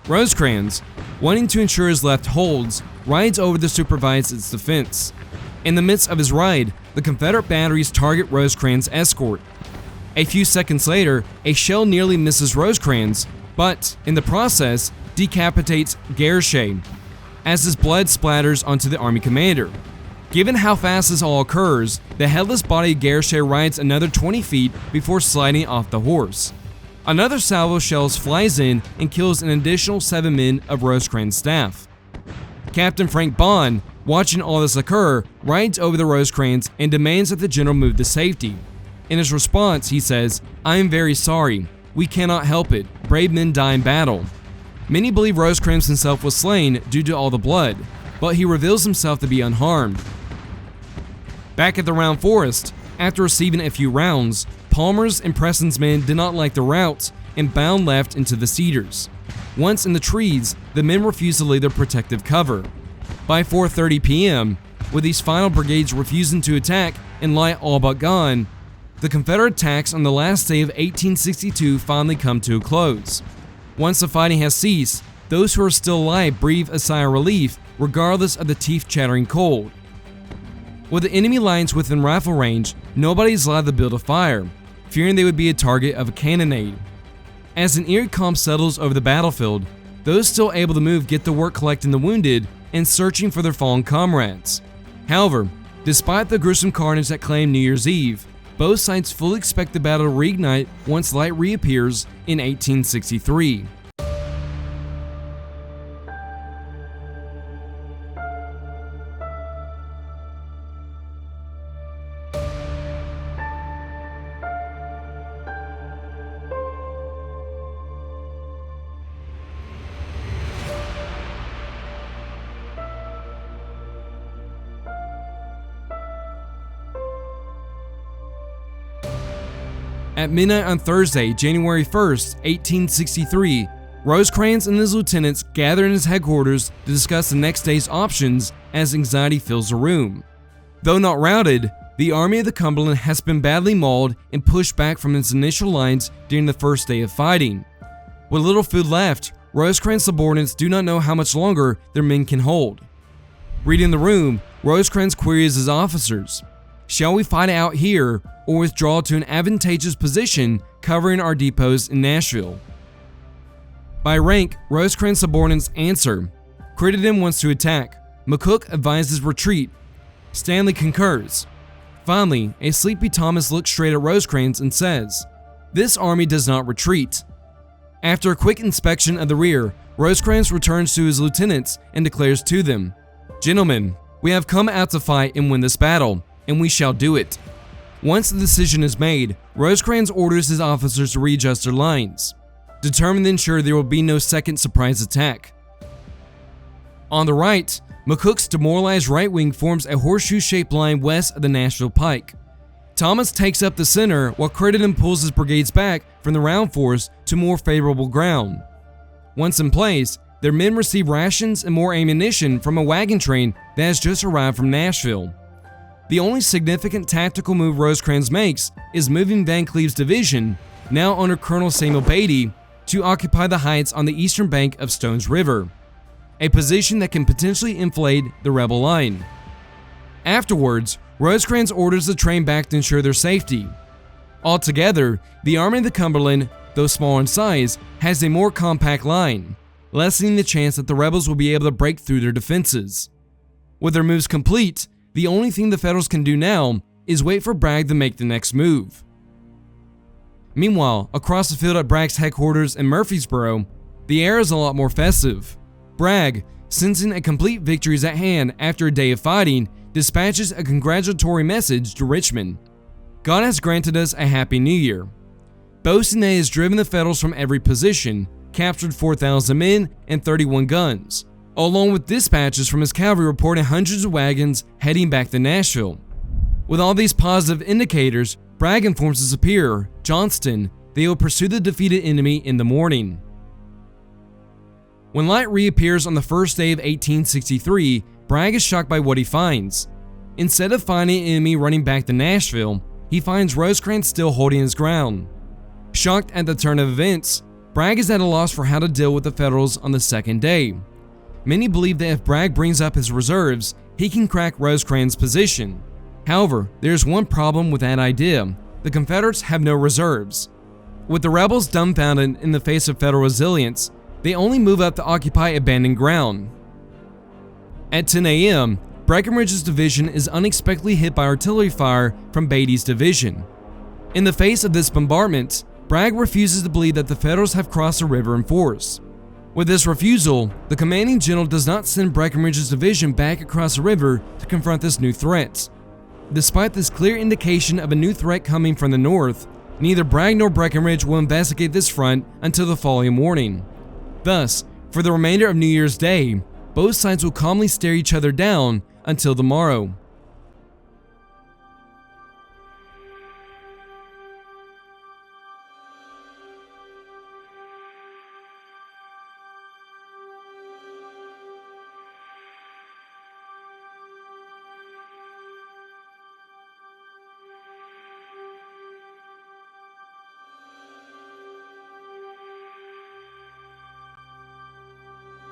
Rosecrans, wanting to ensure his left holds, rides over to supervise its defense. In the midst of his ride, the Confederate batteries target Rosecrans' escort. A few seconds later, a shell nearly misses Rosecrans, but, in the process, decapitates Gareshay, as his blood splatters onto the army commander. Given how fast this all occurs, the headless body of Gareshay rides another 20 feet before sliding off the horse. Another salvo of shells flies in and kills an additional 7 men of Rosecrans' staff. Captain Frank Bond, watching all this occur, rides over to Rosecrans and demands that the general move to safety. In his response, he says, "I am very sorry. We cannot help it. Brave men die in battle." Many believe Rosecrans himself was slain due to all the blood, but he reveals himself to be unharmed. Back at the Round Forest, after receiving a few rounds, Palmer's and Preston's men did not like the rout and bound left into the cedars. Once in the trees, the men refused to lay their protective cover. By 4:30 p.m., with these final brigades refusing to attack and light all but gone, the Confederate attacks on the last day of 1862 finally come to a close. Once the fighting has ceased, those who are still alive breathe a sigh of relief regardless of the teeth-chattering cold. With the enemy lines within rifle range, nobody is allowed to build a fire, fearing they would be a target of a cannonade. As an eerie calm settles over the battlefield, those still able to move get to work collecting the wounded and searching for their fallen comrades. However, despite the gruesome carnage that claimed New Year's Eve, both sides fully expect the battle to reignite once light reappears in 1863. At midnight on Thursday, January 1st, 1863, Rosecrans and his lieutenants gather in his headquarters to discuss the next day's options as anxiety fills the room. Though not routed, the Army of the Cumberland has been badly mauled and pushed back from its initial lines during the first day of fighting. With little food left, Rosecrans' subordinates do not know how much longer their men can hold. Reading the room, Rosecrans queries his officers, "Shall we fight out here or withdraw to an advantageous position covering our depots in Nashville?" By rank, Rosecrans' subordinates answer. Crittenden wants to attack. McCook advises retreat. Stanley concurs. Finally, a sleepy Thomas looks straight at Rosecrans and says, "This army does not retreat." After a quick inspection of the rear, Rosecrans returns to his lieutenants and declares to them, "Gentlemen, we have come out to fight and win this battle, and we shall do it." Once the decision is made, Rosecrans orders his officers to readjust their lines, determined to ensure there will be no second surprise attack. On the right, McCook's demoralized right wing forms a horseshoe-shaped line west of the Nashville Pike. Thomas takes up the center while Crittenden pulls his brigades back from the Round Forest to more favorable ground. Once in place, their men receive rations and more ammunition from a wagon train that has just arrived from Nashville. The only significant tactical move Rosecrans makes is moving Van Cleve's division, now under Colonel Samuel Beatty, to occupy the heights on the eastern bank of Stones River. a position that can potentially inflate the rebel line. Afterwards, Rosecrans orders the train back to ensure their safety. Altogether, the Army of the Cumberland, though small in size, has a more compact line, lessening the chance that the rebels will be able to break through their defenses. With their moves complete, the only thing the Federals can do now is wait for Bragg to make the next move. Meanwhile, across the field at Bragg's headquarters in Murfreesboro, the air is a lot more festive. Bragg, sensing a complete victory is at hand after a day of fighting, dispatches a congratulatory message to Richmond. God has granted us a happy new year, boasting that he has driven the Federals from every position, captured 4,000 men and 31 guns, along with dispatches from his cavalry reporting hundreds of wagons heading back to Nashville. With all these positive indicators, Bragg informs his superior, Johnston, they will pursue the defeated enemy in the morning. When light reappears on the first day of 1863, Bragg is shocked by what he finds. Instead of finding an enemy running back to Nashville, he finds Rosecrans still holding his ground. Shocked at the turn of events, Bragg is at a loss for how to deal with the Federals on the second day. Many believe that if Bragg brings up his reserves, he can crack Rosecrans' position. However, there's one problem with that idea. The Confederates have no reserves. With the rebels dumbfounded in the face of Federal resilience, they only move up to occupy abandoned ground. At 10 a.m., Breckinridge's division is unexpectedly hit by artillery fire from Beatty's division. In the face of this bombardment, Bragg refuses to believe that the Federals have crossed the river in force. With this refusal, the commanding general does not send Breckinridge's division back across the river to confront this new threat. Despite this clear indication of a new threat coming from the north, neither Bragg nor Breckinridge will investigate this front until the following morning. Thus, for the remainder of New Year's Day, both sides will calmly stare each other down until the morrow.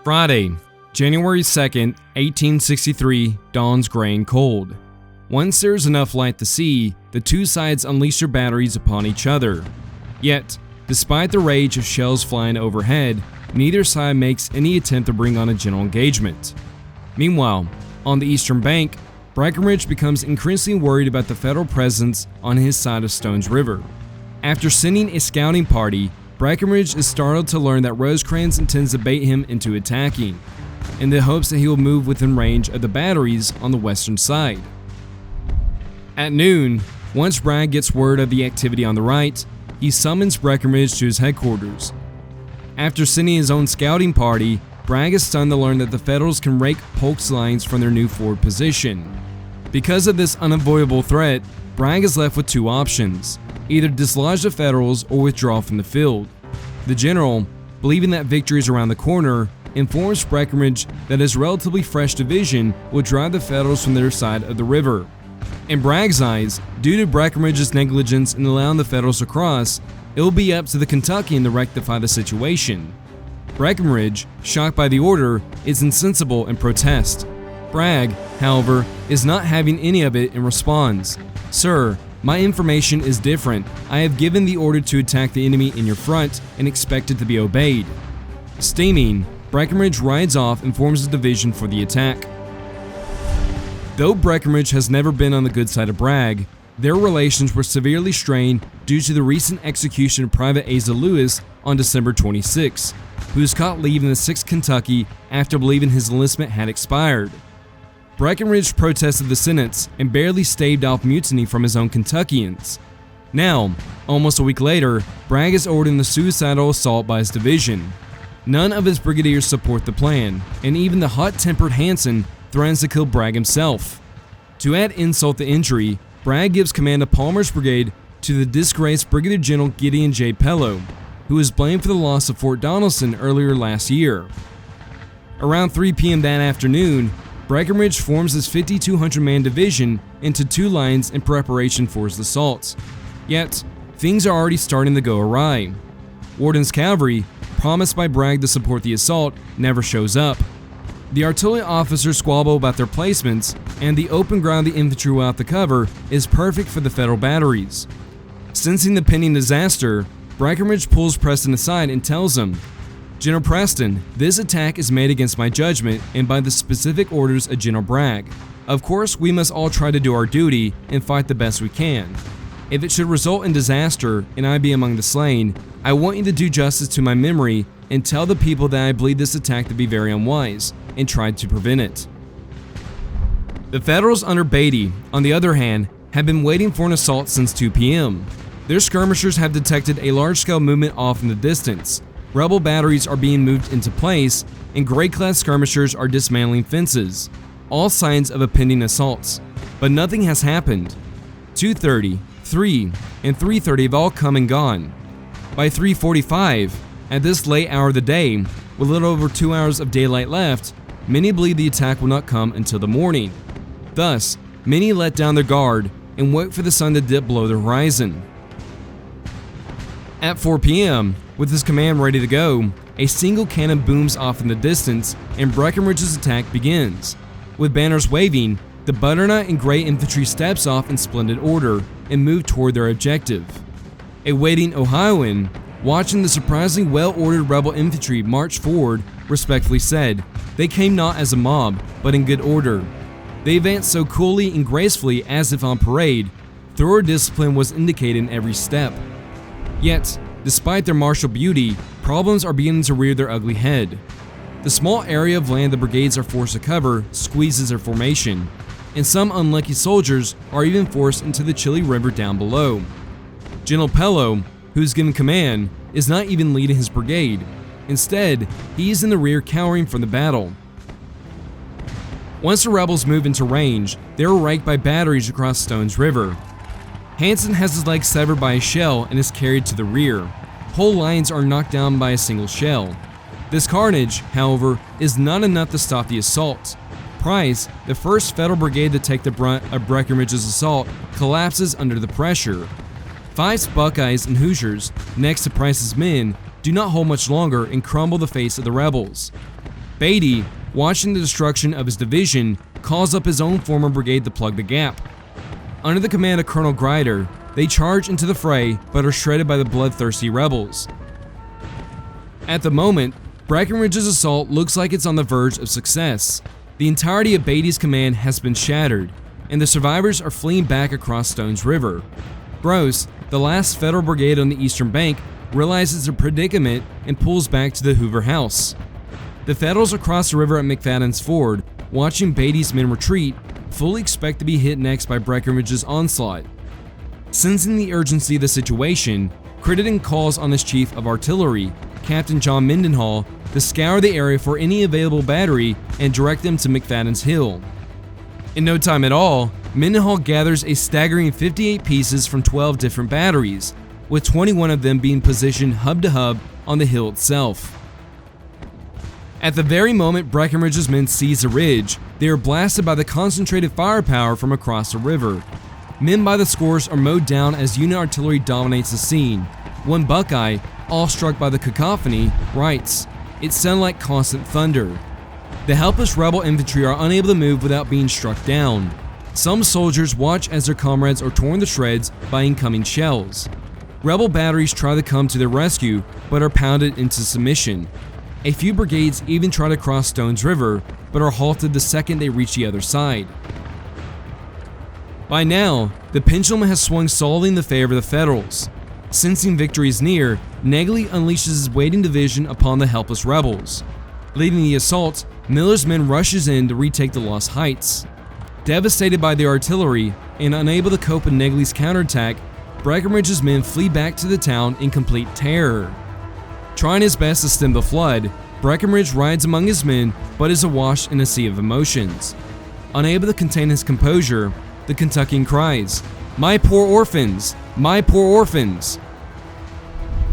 Friday, January 2nd, 1863, dawns gray and cold. Once there is enough light to see, the two sides unleash their batteries upon each other. Yet, despite the rage of shells flying overhead, neither side makes any attempt to bring on a general engagement. Meanwhile, on the eastern bank, Breckinridge becomes increasingly worried about the Federal presence on his side of Stones River. After sending a scouting party, Breckinridge is startled to learn that Rosecrans intends to bait him into attacking, in the hopes that he will move within range of the batteries on the western side. At noon, once Bragg gets word of the activity on the right, he summons Breckinridge to his headquarters. After sending his own scouting party, Bragg is stunned to learn that the Federals can rake Polk's lines from their new forward position. Because of this unavoidable threat, Bragg is left with two options: either dislodge the Federals or withdraw from the field. The general, believing that victory is around the corner, informs Breckinridge that his relatively fresh division will drive the Federals from their side of the river. In Bragg's eyes, due to Breckinridge's negligence in allowing the Federals to cross, it will be up to the Kentuckian to rectify the situation. Breckinridge, shocked by the order, is insensible and protests. Bragg, however, is not having any of it and responds, "Sir, my information is different. I have given the order to attack the enemy in your front and expect it to be obeyed." Steaming, Breckinridge rides off and forms a division for the attack. Though Breckinridge has never been on the good side of Bragg, their relations were severely strained due to the recent execution of Private Asa Lewis on December 26, who was caught leaving the 6th Kentucky after believing his enlistment had expired. Breckinridge protested the sentence and barely staved off mutiny from his own Kentuckians. Now, almost a week later, Bragg is ordering the suicidal assault by his division. None of his brigadiers support the plan, and even the hot-tempered Hanson threatens to kill Bragg himself. To add insult to injury, Bragg gives command of Palmer's brigade to the disgraced Brigadier General Gideon J. Pellow, who was blamed for the loss of Fort Donelson earlier last year. Around 3 p.m. that afternoon, Breckinridge forms his 5,200-man division into two lines in preparation for his assault. Yet, things are already starting to go awry. Wharton's cavalry, promised by Bragg to support the assault, never shows up. The artillery officers squabble about their placements, and the open ground the infantry without the cover is perfect for the Federal batteries. Sensing the pending disaster, Breckinridge pulls Preston aside and tells him, "General Preston, this attack is made against my judgment and by the specific orders of General Bragg. Of course, we must all try to do our duty and fight the best we can. If it should result in disaster and I be among the slain, I want you to do justice to my memory and tell the people that I believe this attack to be very unwise and tried to prevent it." The Federals under Beatty, on the other hand, have been waiting for an assault since 2 p.m. Their skirmishers have detected a large-scale movement off in the distance. Rebel batteries are being moved into place, and gray-clad skirmishers are dismantling fences. All signs of a pending assault, but nothing has happened. 2:30, 3, and 3:30 have all come and gone. By 3:45, at this late hour of the day, with a little over 2 hours of daylight left, many believe the attack will not come until the morning. Thus, many let down their guard and wait for the sun to dip below the horizon. At 4 p.m., with his command ready to go, a single cannon booms off in the distance and Breckinridge's attack begins. With banners waving, the butternut and gray infantry steps off in splendid order and move toward their objective. A waiting Ohioan, watching the surprisingly well-ordered rebel infantry march forward, respectfully said, "They came not as a mob, but in good order. They advanced so coolly and gracefully as if on parade. Thorough discipline was indicated in every step." Yet, despite their martial beauty, problems are beginning to rear their ugly head. The small area of land the brigades are forced to cover squeezes their formation, and some unlucky soldiers are even forced into the chilly river down below. General Pello, who's given command, is not even leading his brigade. Instead, he is in the rear cowering from the battle. Once the rebels move into range, they are raked by batteries across Stones River. Hanson has his leg severed by a shell and is carried to the rear. Whole lines are knocked down by a single shell. This carnage, however, is not enough to stop the assault. Price, the first Federal brigade to take the brunt of Breckinridge's assault, collapses under the pressure. 5 Buckeyes and Hoosiers, next to Price's men, do not hold much longer and crumble the face of the rebels. Beatty, watching the destruction of his division, calls up his own former brigade to plug the gap. Under the command of Colonel Grider, they charge into the fray but are shredded by the bloodthirsty rebels. At the moment, Breckinridge's assault looks like it's on the verge of success. The entirety of Beatty's command has been shattered, and the survivors are fleeing back across Stones River. Gross, the last Federal brigade on the eastern bank, realizes their predicament and pulls back to the Hoover House. The Federals across the river at McFadden's Ford, watching Beatty's men retreat, fully expect to be hit next by Breckinridge's onslaught. Sensing the urgency of the situation, Crittenden calls on his chief of artillery, Captain John Mendenhall, to scour the area for any available battery and direct them to McFadden's Hill. In no time at all, Mendenhall gathers a staggering 58 pieces from 12 different batteries, with 21 of them being positioned hub to hub on the hill itself. At the very moment Breckinridge's men seize the ridge, they are blasted by the concentrated firepower from across the river. Men by the scores are mowed down as unit artillery dominates the scene. One Buckeye, awestruck by the cacophony, writes, "It sounded like constant thunder." The helpless rebel infantry are unable to move without being struck down. Some soldiers watch as their comrades are torn to shreds by incoming shells. Rebel batteries try to come to their rescue, but are pounded into submission. A few brigades even try to cross Stones River, but are halted the second they reach the other side. By now, the pendulum has swung solidly in the favor of the Federals. Sensing victory is near, Negley unleashes his waiting division upon the helpless rebels. Leading the assault, Miller's men rushes in to retake the lost heights. Devastated by the artillery and unable to cope with Negley's counterattack, Breckinridge's men flee back to the town in complete terror. Trying his best to stem the flood, Breckinridge rides among his men but is awash in a sea of emotions. Unable to contain his composure, the Kentuckian cries, "My poor orphans! My poor orphans!"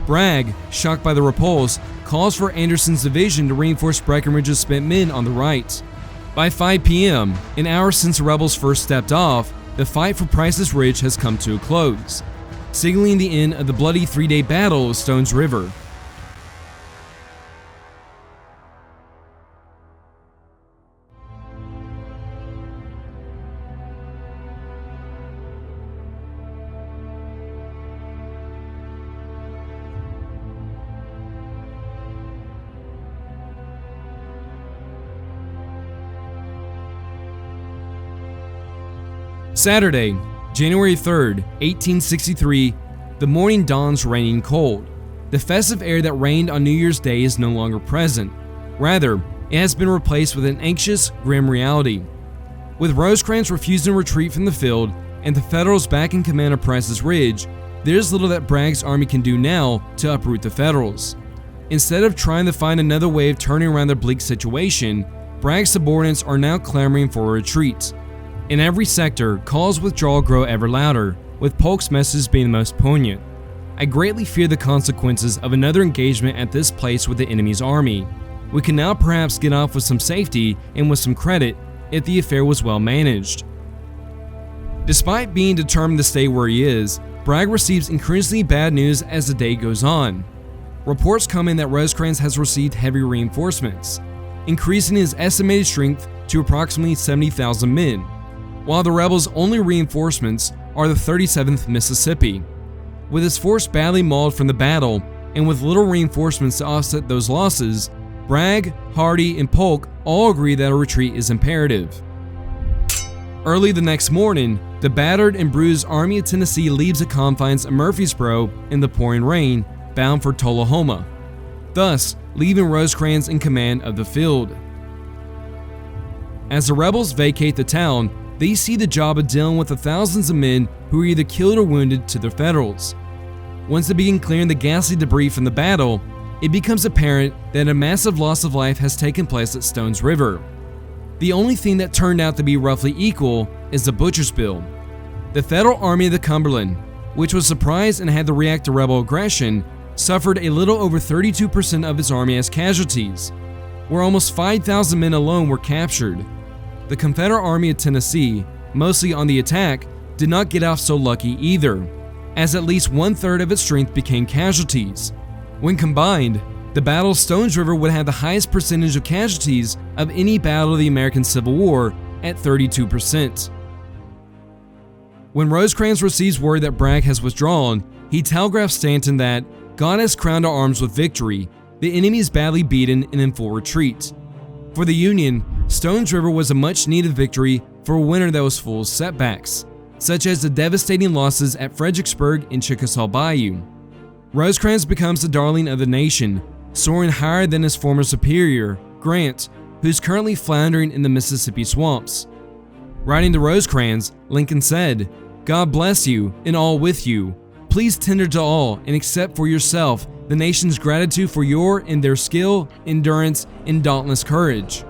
Bragg, shocked by the repulse, calls for Anderson's division to reinforce Breckinridge's spent men on the right. By 5 p.m., an hour since the rebels first stepped off, the fight for Price's Ridge has come to a close, signaling the end of the bloody 3-day battle of Stones River. Saturday, January 3rd, 1863, the morning dawns raining cold. The festive air that reigned on New Year's Day is no longer present. Rather, it has been replaced with an anxious, grim reality. With Rosecrans refusing to retreat from the field and the Federals back in command of Price's Ridge, there is little that Bragg's army can do now to uproot the Federals. Instead of trying to find another way of turning around their bleak situation, Bragg's subordinates are now clamoring for a retreat. In every sector, calls for withdrawal grow ever louder, with Polk's message being the most poignant. I greatly fear the consequences of another engagement at this place with the enemy's army. We can now perhaps get off with some safety and with some credit if the affair was well managed. Despite being determined to stay where he is, Bragg receives increasingly bad news as the day goes on. Reports come in that Rosecrans has received heavy reinforcements, increasing his estimated strength to approximately 70,000 men, while the rebels' only reinforcements are the 37th Mississippi. With his force badly mauled from the battle, and with little reinforcements to offset those losses, Bragg, Hardee, and Polk all agree that a retreat is imperative. Early the next morning, the battered and bruised Army of Tennessee leaves the confines of Murfreesboro in the pouring rain, bound for Tullahoma, thus leaving Rosecrans in command of the field. As the rebels vacate the town, they see the job of dealing with the thousands of men who are either killed or wounded to the Federals. Once they begin clearing the ghastly debris from the battle, it becomes apparent that a massive loss of life has taken place at Stones River. The only thing that turned out to be roughly equal is the Butcher's Bill. The Federal Army of the Cumberland, which was surprised and had to react to rebel aggression, suffered a little over 32% of its army as casualties, where almost 5,000 men alone were captured. The Confederate Army of Tennessee, mostly on the attack, did not get off so lucky either, as at least 1/3 of its strength became casualties. When combined, the Battle of Stones River would have the highest percentage of casualties of any battle of the American Civil War at 32%. When Rosecrans receives word that Bragg has withdrawn, he telegraphs Stanton that God has crowned our arms with victory, the enemy is badly beaten and in full retreat. For the Union, Stones River was a much needed victory for a winter that was full of setbacks, such as the devastating losses at Fredericksburg and Chickasaw Bayou. Rosecrans becomes the darling of the nation, soaring higher than his former superior, Grant, who's currently floundering in the Mississippi swamps. Writing to Rosecrans, Lincoln said, "God bless you and all with you. Please tender to all and accept for yourself the nation's gratitude for your and their skill, endurance, and dauntless courage."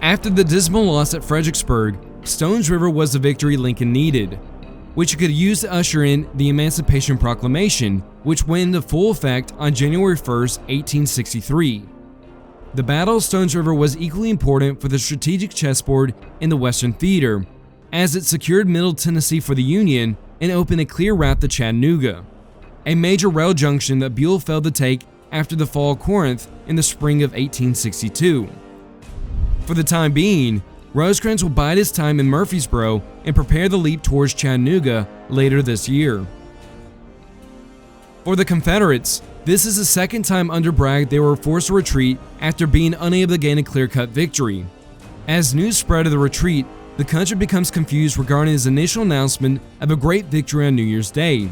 After the dismal loss at Fredericksburg, Stones River was the victory Lincoln needed, which he could use to usher in the Emancipation Proclamation, which went into full effect on January 1st, 1863. The Battle of Stones River was equally important for the strategic chessboard in the Western Theater, as it secured Middle Tennessee for the Union and opened a clear route to Chattanooga, a major rail junction that Buell failed to take after the fall of Corinth in the spring of 1862. For the time being, Rosecrans will bide his time in Murfreesboro and prepare the leap towards Chattanooga later this year. For the Confederates, this is the second time under Bragg they were forced to retreat after being unable to gain a clear-cut victory. As news spread of the retreat, the country becomes confused regarding his initial announcement of a great victory on New Year's Day.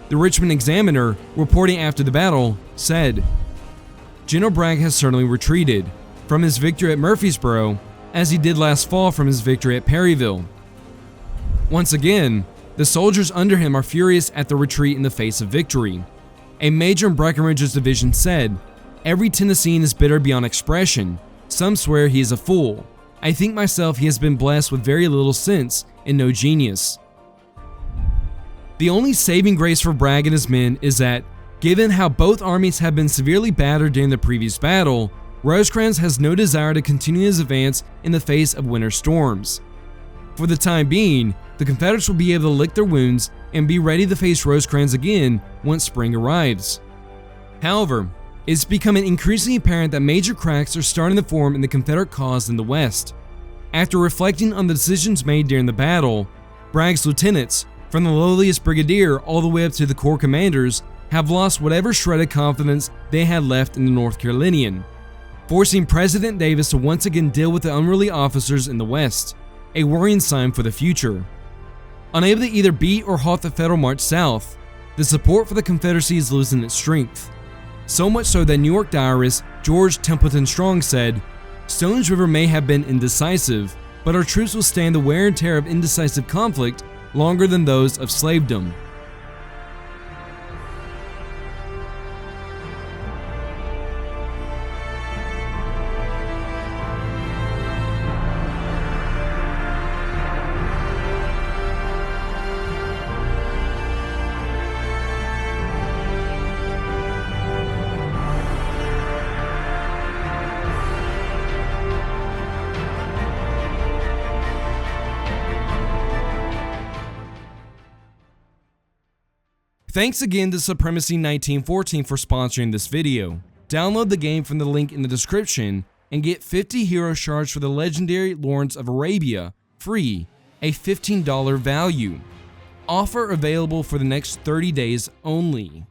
The Richmond Examiner, reporting after the battle, said, "General Bragg has certainly retreated from his victory at Murfreesboro, as he did last fall from his victory at Perryville. Once again, the soldiers under him are furious at the retreat in the face of victory." A major in Breckinridge's division said, "Every Tennessean is bitter beyond expression. Some swear he is a fool. I think myself he has been blessed with very little sense and no genius." The only saving grace for Bragg and his men is that, given how both armies have been severely battered during the previous battle, Rosecrans has no desire to continue his advance in the face of winter storms. For the time being, the Confederates will be able to lick their wounds and be ready to face Rosecrans again once spring arrives. However, it's becoming increasingly apparent that major cracks are starting to form in the Confederate cause in the West. After reflecting on the decisions made during the battle, Bragg's lieutenants, from the lowliest brigadier all the way up to the corps commanders, have lost whatever shredded confidence they had left in the North Carolinian, forcing President Davis to once again deal with the unruly officers in the West. a worrying sign for the future. Unable to either beat or halt the Federal march south, the support for the Confederacy is losing its strength. So much so that New York diarist George Templeton Strong said, "Stones River may have been indecisive, but our troops will stand the wear and tear of indecisive conflict longer than those of slavedom." Thanks again to Supremacy 1914 for sponsoring this video. Download the game from the link in the description and get 50 hero shards for the legendary Lawrence of Arabia, free, a $15 value. Offer available for the next 30 days only.